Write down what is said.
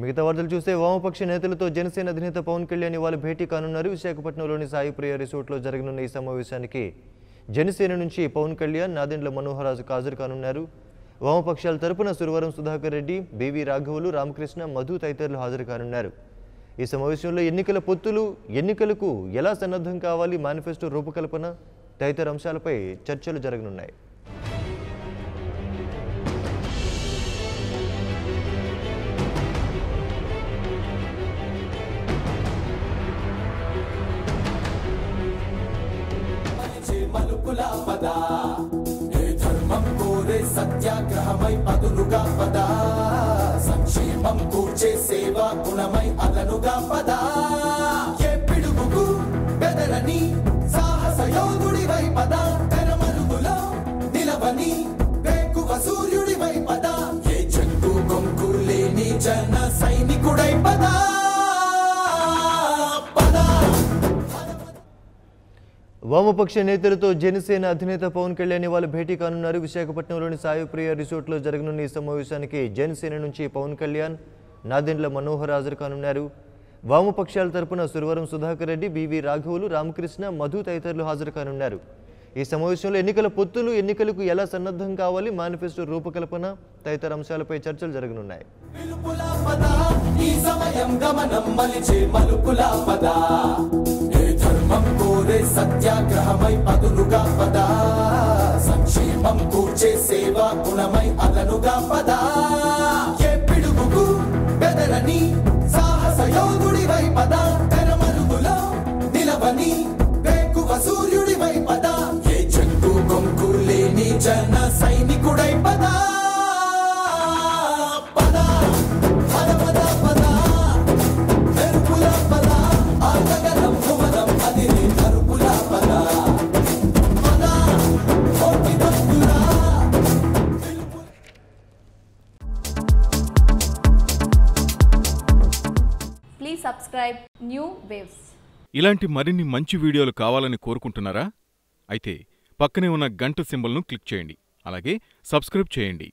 మిగతా వార్తలు చూస్తే వామపక్ష నేతలతో జనసేన అధినేత పవన్ కళ్యాణ్ ఇవాళ భేటీ కానున్నారు. విశాఖపట్నంలోని సాయి ప్రియ రిసార్ట్లో జరగనున్న ఈ సమావేశానికి జనసేన నుంచి పవన్ కళ్యాణ్, నాదెండ్ల మనోహర్ హాజరు కానున్నారు. వామపక్షాల తరపున సురవరం సుధాకర్ రెడ్డి, బివి రాఘవులు, రామకృష్ణ, మధు తదితరులు హాజరు కానున్నారు. ఈ సమావేశంలో ఎన్నికల పొత్తులు, ఎన్నికలకు ఎలా సన్నద్ధం కావాలి, మేనిఫెస్టో రూపకల్పన తదితర అంశాలపై చర్చలు జరగనున్నాయి. సత్యాగ్రహమై పదులుగా పదా, సంక్షేమం కూర్చే సేవా గుణమై అదనుగా పదా, ఏ పిడుగుకు బెదరని సాహస యోధుడివై పదా, తెరమరుగులో నిలవని వేకువ సూర్యుడివై పదా, ఏ చెక్కు కొంకు లేని జన సైనికుడై పదా. వామపక్ష నేతలతో జనసేన అధినేత పవన్ కళ్యాణ్ ఇవాళ భేటీ కానున్నారు. విశాఖపట్నంలోని సాయి ప్రియ రిసార్ట్లో జరగనున్న ఈ సమావేశానికి జనసేన నుంచి పవన్ కళ్యాణ్, నాదెండ్ల మనోహర్ హాజరు కానున్నారు. వామపక్షాల తరపున సురవరం సుధాకర్ రెడ్డి, బివి రాఘవులు, రామకృష్ణ, మధు తదితరులు హాజరు కానున్నారు. ఈ సమావేశంలో ఎన్నికల పొత్తులు, ఎన్నికలకు ఎలా సన్నద్ధం కావాలి, మేనిఫెస్టో రూపకల్పన తదితర అంశాలపై చర్చలు జరగనున్నాయి. సత్యాగ్రహమై పదులుగా పదా, సంక్షేమం కూర్చే సేవా గుణమై అదనుగా పదా, ఏ పిడుగుకు బెదరని సాహస యోధుడివై పదా, తెరమరుగులో నిలవని వేకువ సూర్యుడివై పదా, ఏ చెక్కు కొంకు లేని జన సైనికుడై పదా. Please subscribe New Waves. ఇలాంటి మరిన్ని మంచి వీడియోలు కావాలని కోరుకుంటున్నారా? అయితే పక్కనే ఉన్న గంట సింబల్ను క్లిక్ చేయండి. అలాగే సబ్స్క్రైబ్ చేయండి.